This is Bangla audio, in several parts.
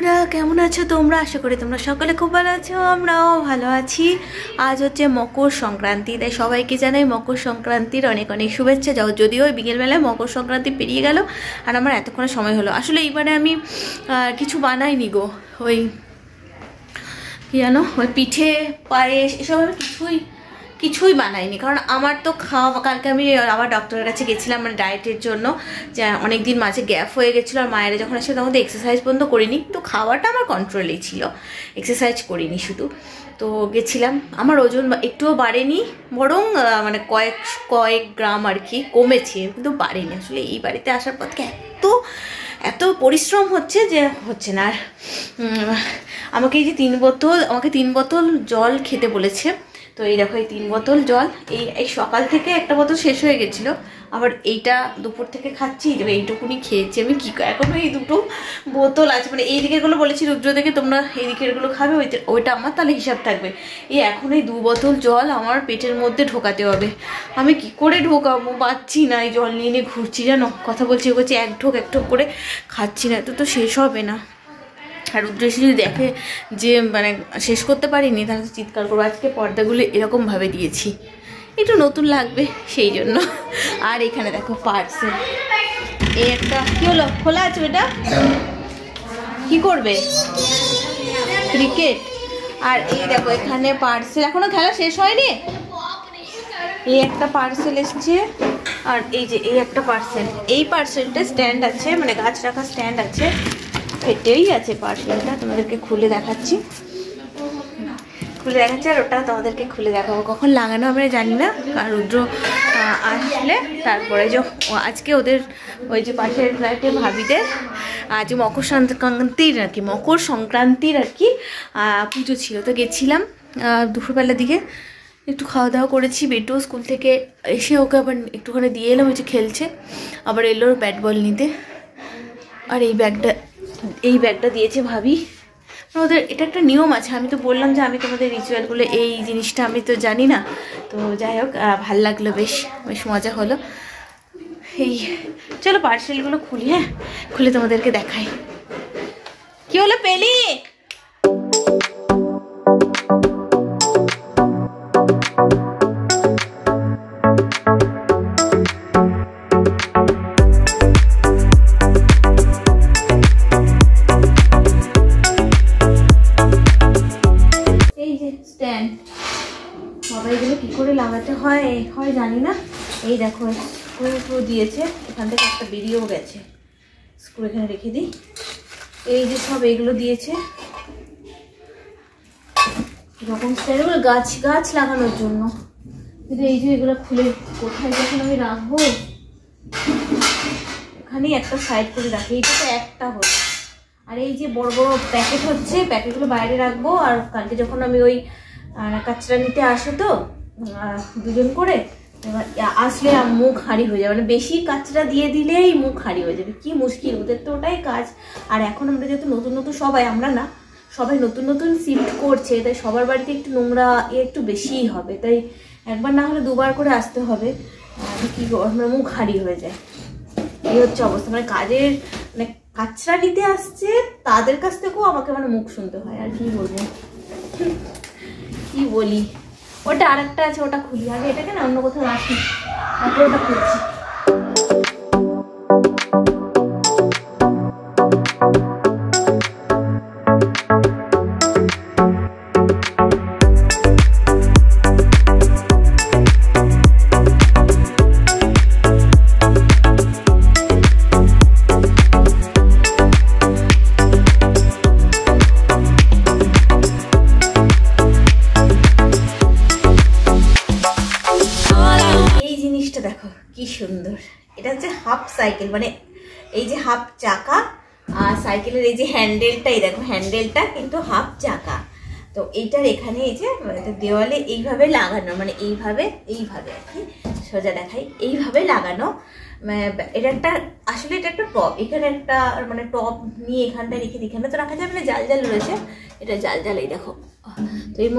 বন্ধুরা কেমন আছো তোমরা? আশা করি তোমরা সকলে খুব ভালো আছো, আমরাও ভালো আছি। আজ হচ্ছে মকর সংক্রান্তি, তাই সবাইকে জানাই মকর সংক্রান্তির অনেক অনেক শুভেচ্ছা। যদিও বিকেলবেলায় মকর সংক্রান্তি পেরিয়ে গেল আর আমার এতক্ষণে সময় হলো। আসলে এইবারে আমি কিছু বানাইনি গো, ওই কী জানো, ওই পিঠে পায়েস এসব আমি কিছুই বানাইনি, কারণ আমার তো খাওয়া, কালকে আমি আবার ডক্টরের কাছে গেছিলাম মানে ডায়েটের জন্য, যে অনেক দিন মাঝে গ্যাপ হয়ে গেছিলো। আর মায়েরা যখন আসে তখন তো এক্সারসাইজ পর্যন্ত করিনি, তো খাওয়াটা আমার কন্ট্রোলেই ছিল, এক্সারসাইজ করিনি শুধু। তো গেছিলাম, আমার ওজন একটুও বাড়েনি, বরং মানে কয়েক গ্রাম আর কি কমেছে, কিন্তু বাড়েনি। আসলে এই বাড়িতে আসার পর থেকে এত পরিশ্রম হচ্ছে যে হচ্ছে না। আর আমাকে এই যে 3 বোতল জল খেতে বলেছে। তো এই দেখো, এই 3 বোতল জল, এই সকাল থেকে একটা বোতল শেষ হয়ে গেছিলো, আবার এইটা দুপুর থেকে খাচ্ছি, এইটুকুনি খেয়েছি আমি। কি এখনো এই 2 বোতল আছে, মানে এই দিকেরগুলো বলেছি রুদ্র থেকে তোমরা এই দিকেরগুলো খাবে, ওইটা আমার তাহলে হিসাব থাকবে। এখন এই 2 বোতল জল আমার পেটের মধ্যে ঢোকাতে হবে। আমি কি করে ঢোকাবো, পাচ্ছি না। এই জল নিয়ে ঘুরছি, জানো, কথা বলছি এক ঢোক করে খাচ্ছি না, তো শেষ হবে না। আর রুদ্র এসে যদি দেখে যে মানে শেষ করতে পারিনি, তাহলে চিৎকার করবো। আজকে পর্দাগুলো এরকমভাবে দিয়েছি, একটু নতুন লাগবে সেই জন্য। আর এখানে দেখো পার্সেল, এই একটা কি হলো, খোলা আছে এটা, কি করবে, ক্রিকেট। আর এই দেখো এখানে পার্সেল, এখনো খেলা শেষ হয়নি। এই একটা পার্সেল এসছে, আর এই যে এই একটা পার্সেল, এই পার্সেলটা স্ট্যান্ড আছে, মানে গাছ রাখা স্ট্যান্ড আছে, ফেটেই আছে পার্সেলটা। তোমাদেরকে খুলে দেখাচ্ছি, আর ওটা তোমাদেরকে খুলে দেখাবো। কখন লাগানো আমরা জানি না, কারণ রুদ্র আসলে তারপরে যে আজকে ওদের ওই যে পাশের ফ্ল্যাটে ভাবিদের আজ মকর সংক্রান্তির আর কি পুজো ছিল, তো গেছিলাম দুপুরবেলার দিকে, একটু খাওয়া দাওয়া করেছি। বেটু স্কুল থেকে এসে ওকে আবার একটুখানি দিয়ে এলাম, ওই যে খেলছে, আবার এলো ব্যাট বল নিতে। আর এই ব্যাগটা দিয়েছে ভাবি, ওদের এটা একটা নিয়ম আছে। আমি তো বললাম যে আমি তোমাদের রিচুয়ালগুলো, এই জিনিসটা আমি তো জানি না, তো যাই হোক ভাল লাগলো, বেশ মজা হলো। চলো পার্সেলগুলো খুলি, হ্যাঁ, খুলে তোমাদেরকে দেখাই। কি হলো পেলি? স্ট্যান্ড, বাবা এগুলো কী করে লাগাতে হয় জানি না। এই দেখো স্ক্রু দিয়েছে, এখান থেকে একটা বেরিয়েও গেছে, স্ক্রু এখানে রেখে দিই। এই যে সব এইগুলো দিয়েছে, এরকম স্ট্যান্ডগুলো গাছ লাগানোর জন্য। কিন্তু এই যে এগুলো খুলে কোথায় যখন আমি রাখবো, এখানেই একটা সাইড করে রাখি, এইটা তো একটা হলো। আর এই যে বড় বড় প্যাকেট হচ্ছে, প্যাকেটগুলো বাইরে রাখবো। আর কালকে যখন আমি ওই কাচরা নিতে আসে তো 2জন করে, এবার আসলে মুখ হাঁড়ি হয়ে যাবে, মানে বেশি কাচরা দিয়ে দিলেই মুখ হাঁড়ি হয়ে যাবে, কি মুশকিল, ওদের তো ওটাই কাজ। আর এখন আমরা যেহেতু নতুন সবাই নতুন শিফট করছে, তাই সবার বাড়িতে একটু নোংরা একটু বেশিই হবে, তাই একবার না হলে 2বার করে আসতে হবে। কি মানে মুখ হাঁড়ি হয়ে যায়, এই হচ্ছে অবস্থা। মানে মানে কাচরা নিতে আসছে তাদের কাছ থেকেও আমাকে মানে মুখ শুনতে হয়। আর কি বলবো, কি বলি। ওটা আরেকটা আছে, ওটা খুলি আগে, এটাকে না অন্য কোথাও রাখি, তারপরে ওটা খুলছি। দেখো কি সুন্দর, এটা হচ্ছে হাফ সাইকেল, মানে এই যে হাফ চাকা, আর সাইকেলের এই যে হ্যান্ডেলটা, এই দেখো হ্যান্ডেলটা কিন্তু হাফ চাকা। তো এইটার এখানে এই যে দেওয়ালে এইভাবে লাগানো, মানে এইভাবে আর কি, সোজা দেখাই, এইভাবে লাগানো। এটা একটা আসলে এটা একটা টপ, এখানে একটা মানে টপ নিয়ে এখানটা রেখে দিই, এখানে তো রাখা যাবে না, জাল রয়েছে, এটা জাল এই দেখো। তো এই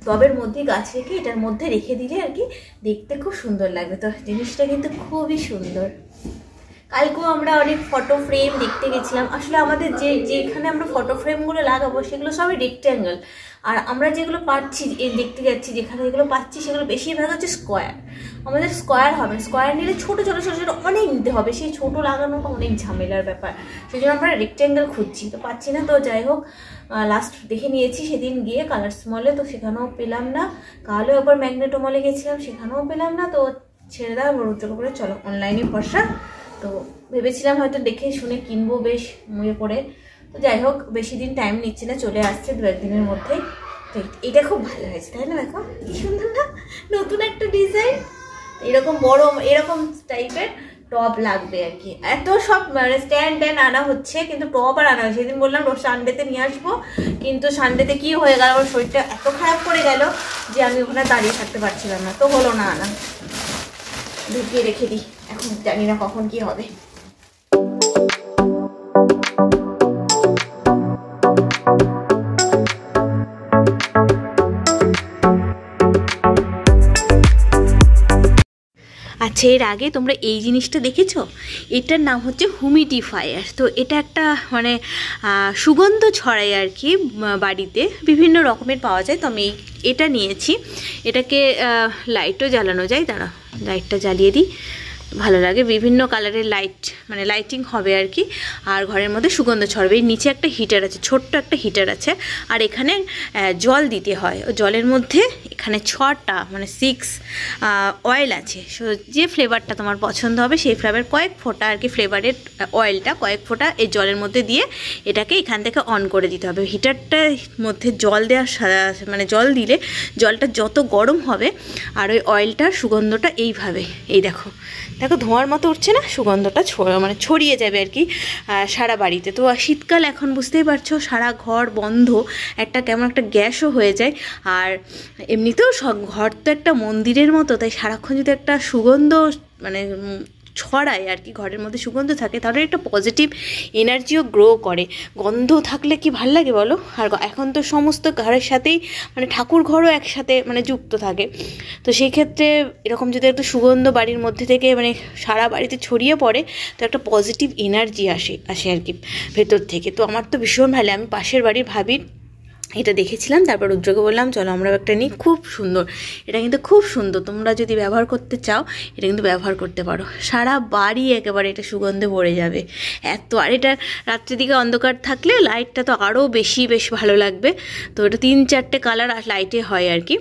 টবের মধ্যে গাছ রেখে এটার মধ্যে রেখে দিলে আর কি দেখতে খুব সুন্দর লাগবে। তো জিনিসটা কিন্তু খুবই সুন্দর, কালকেও আমরা অনেক ফটো ফ্রেম দেখতে গেছিলাম। আসলে আমাদের যেখানে আমরা ফটো ফ্রেমগুলো লাগাবো সেগুলো সবই রেক্ট্যাঙ্গেল, আর আমরা যেগুলো পাচ্ছি দেখতে যাচ্ছি যেখানে যেগুলো পাচ্ছি সেগুলো বেশিরভাগ হচ্ছে স্কোয়ার। আমাদের স্কোয়ার হবে, স্কোয়ার নিলে ছোটো ছোটো ছোটো ছোটো অনেক নিতে হবে, সেই ছোটো লাগানোটা অনেক ঝামেলার ব্যাপার, সেই জন্য আমরা রেক্ট্যাঙ্গেল খুঁজছি, তো পাচ্ছি না। তো যাই হোক, লাস্ট দেখে নিয়েছি সেদিন গিয়ে কালার্স মলে, তো সেখানেও পেলাম না। কালও একবার ম্যাগনেটো মলে গেছিলাম, সেখানেও পেলাম না। তো ছেড়ে দেওয়া রুদ্র করে চলো অনলাইনে ভরসা। তো ভেবেছিলাম হয়তো দেখে শুনে কিনবো বেশ মুয়ে পড়ে, তো যাই হোক বেশি দিন টাইম নিচ্ছে না, চলে আসছে 2-1 দিনের মধ্যেই। তো এটা খুব ভালো হয়েছে, তাই না? দেখো কি সুন্দর না, নতুন একটা ডিজাইন। এরকম বড় এরকম টাইপের টপ লাগবে আর কি। এত সব স্ট্যান্ড ট্যান্ড আনা হচ্ছে, কিন্তু টপ আর আনা হচ্ছে। সেদিন বললাম সানডেতে নিয়ে আসবো, কিন্তু সানডেতে কি হয়ে গেল, আমার শরীরটা এত খারাপ করে গেল যে আমি ওখানে দাঁড়িয়ে থাকতে পারছিলাম না, তো হলো না আনা। ঢুকিয়ে রেখে দিই, এখন জানি না কখন কি হবে। আচ্ছা, এর আগে তোমরা এই জিনিসটা দেখেছো? এটার নাম হচ্ছে হুমিডিফায়ার। তো এটা একটা মানে সুগন্ধ ছড়ায় আর কি, বাড়িতে বিভিন্ন রকমের পাওয়া যায়। তো আমি এটা নিয়েছি। এটাকে লাইটও জ্বালানো যায়, দাঁড়া লাইটটা জ্বালিয়ে দিই, ভালো লাগে। বিভিন্ন কালারের লাইট মানে লাইটিং হবে আর কি, আর ঘরের মধ্যে সুগন্ধ ছড়াবে। এর নিচে একটা হিটার আছে, ছোট্ট একটা হিটার আছে, আর এখানে জল দিতে হয়। জলের মধ্যে এখানে 6টা মানে 6 অয়েল আছে। যে ফ্লেভারটা তোমার পছন্দ হবে সেই ফ্লেভার কয়েক ফোঁটা আর কি, ফ্লেভারের অয়েলটা কয়েক ফোঁটা এই জলের মধ্যে দিয়ে এটাকে এখান থেকে অন করে দিতে হবে। হিটারটার মধ্যে জল দেওয়ার মানে জল দিলে জলটা যত গরম হবে আর ওই অয়েলটার সুগন্ধটা এইভাবে, এই দেখো দেখো ধোঁয়ার মতো উঠছে না, সুগন্ধটা মানে ছড়িয়ে যাবে আর কি সারা বাড়িতে। তো শীতকাল এখন বুঝতেই পারছো, সারা ঘর বন্ধ, একটা কেমন একটা গ্যাসও হয়ে যায়। আর এমনিতেও ঘর তো একটা মন্দিরের মতো, তাই সারাক্ষণ যদি একটা সুগন্ধ মানে ছড়ায় আর কি, ঘরের মধ্যে সুগন্ধ থাকে, তাহলে একটা পজিটিভ এনার্জিও গ্রো করে। গন্ধ থাকলে কি ভাল লাগে বলো? আর এখন তো সমস্ত ঘরের সাথেই মানে ঠাকুর ঘরও একসাথে মানে যুক্ত থাকে, তো সেই ক্ষেত্রে এরকম যদি একটা সুগন্ধ বাড়ির মধ্যে থেকে মানে সারা বাড়িতে ছড়িয়ে পড়ে, তো একটা পজিটিভ এনার্জি আসে আর কি ভেতর থেকে। তো আমার তো ভীষণ ভালো। আমি পাশের বাড়ির ভাবির এটা দেখেছিলাম, তারপর রুদ্রকে বললাম চলো আমরাও একটা নিই, খুব সুন্দর। এটা কিন্তু খুব সুন্দর, তোমরা যদি ব্যবহার করতে চাও এটা কিন্তু ব্যবহার করতে পারো, সারা বাড়ি একেবারে এটা সুগন্ধে ভরে যাবে এত। আর এটা রাত্রির দিকে অন্ধকার থাকলে লাইটটা তো আরও বেশি ভালো লাগবে। তো এটা 3-4টে কালার আর লাইটে হয় আর কি,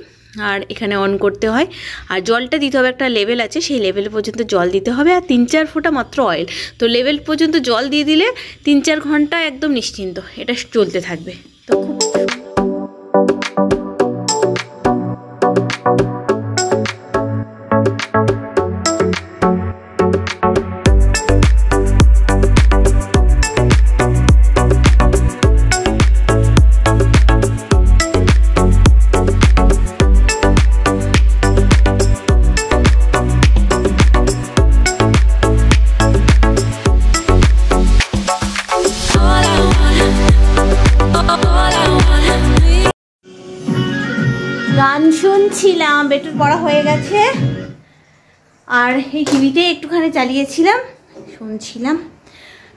আর এখানে অন করতে হয়। আর জলটা দিতে হবে, একটা লেভেল আছে, সেই লেভেল পর্যন্ত জল দিতে হবে, আর 3-4 ফোঁটা মাত্র অয়েল। তো লেভেল পর্যন্ত জল দিয়ে দিলে 3-4 ঘন্টা একদম নিশ্চিন্ত এটা চলতে থাকবে। তো খুব গান শুনছিলাম, বেটুর পড়া হয়ে গেছে, আর এই টিভিতে একটুখানি চালিয়েছিলাম, শুনছিলাম।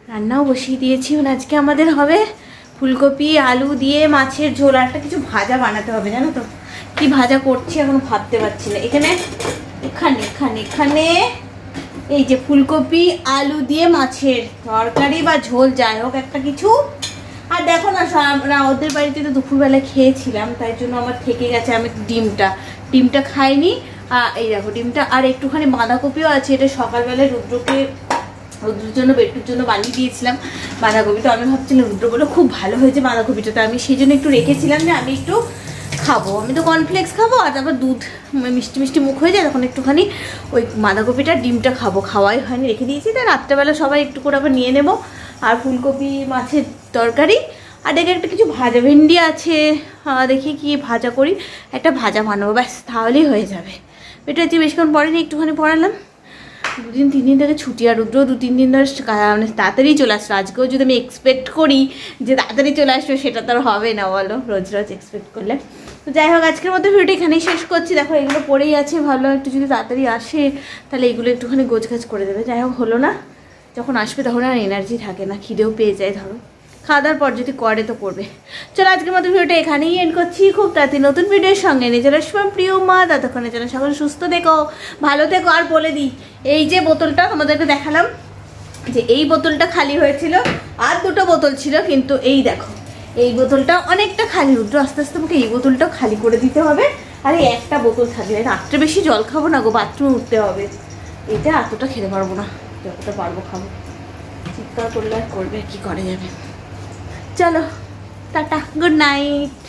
রান্নাও বসিয়ে দিয়েছি। আজকে আমাদের হবে ফুলকপি আলু দিয়ে মাছের ঝোল, আর একটা কিছু ভাজা বানাতে হবে, জানো তো কি ভাজা করছি এখন ভাবতে পারছি না। এখানে এই যে ফুলকপি আলু দিয়ে মাছের তরকারি বা ঝোল, যাই হোক একটা কিছু। আর দেখো না ওদের বাড়িতে তো দুপুরবেলা খেয়েছিলাম, তাই জন্য আমার থেকে গেছে। আমি ডিমটা খাইনি, এই দেখো ডিমটা, আর একটুখানি বাঁধাকপিও আছে। এটা সকালবেলায় রুদ্রর জন্য বেটুর জন্য বানিয়ে দিয়েছিলাম বাঁধাকপি। তো আমি ভাবছিলাম রুদ্র বলে খুব ভালো হয়েছে বাঁধাকপিটা, তো আমি সেই জন্য একটু রেখেছিলাম যে আমি একটু খাবো, আমি তো কর্নফ্লেক্স খাবো, আর তারপর দুধ মিষ্টি মুখ হয়ে যায়, তখন একটুখানি ওই বাঁধাকপিটা ডিমটা খাবো। খাওয়াই হয়নি, রেখে দিয়েছি। তাই রাত্রেবেলা সবাই একটু করে আবার নিয়ে নেবো। আর ফুলকপি মাছের তরকারি, আর দেখে একটা কিছু ভাজা, ভেন্ডি আছে, দেখি কি ভাজা করি, একটা ভাজা বানাবো, ব্যাস তাহলেই হয়ে যাবে। এটা হচ্ছে বেশিক্ষণ পড়েনি, একটুখানি পড়ালাম। 2-3 দিন থেকে ছুটি, আর রুদ্র 2-3 দিন ধরে মানে তাড়াতাড়ি চলে আসলো। আজকেও যদি আমি এক্সপেক্ট করি যে তাড়াতাড়ি চলে আসবে, সেটা তো আর হবে না বলো, রোজ এক্সপেক্ট করলে। তো যাই হোক, আজকের মতো ভিডিওটা এখানেই শেষ করছি। দেখো এগুলো পড়েই আছে, ভালো একটু যদি তাড়াতাড়ি আসে তাহলে এগুলো একটুখানি গোছগাছ করে দেবে। যাই হোক হলো না, যখন আসবে তখন আর এনার্জি থাকে না, খিদেও পেয়ে যায় ধরো। খাওয়া দাওয়ার পর যদি করে তো করবে। চলো আজকের মতো ভিডিওটা এখানেই এন্ড করছি। খুব তাড়াতাড়ি নতুন ভিডিওর সঙ্গে নিয়ে চলে আসবো প্রিয় মা। ততক্ষণে যেন সকলে সুস্থ থেকো, ভালো থেকো। আর বলে দিই, এই যে বোতলটা তোমাদেরকে দেখালাম, যে এই বোতলটা খালি হয়েছিল, আর দুটো বোতল ছিল, কিন্তু এই দেখো এই বোতলটা অনেকটা খালি। রুদ্র আস্তে আস্তে আমাকে এই বোতলটাও খালি করে দিতে হবে। আর এই একটা বোতল থাকলে রাত্রে বেশি জল খাবো না গো, বাথরুমে উঠতে হবে। এটা এতটা খেতে পারবো না, যতটা পারবো খাবো। চিৎকার করলে আর করবে, কি করে যাবে। চলো টাটা, গুড নাইট।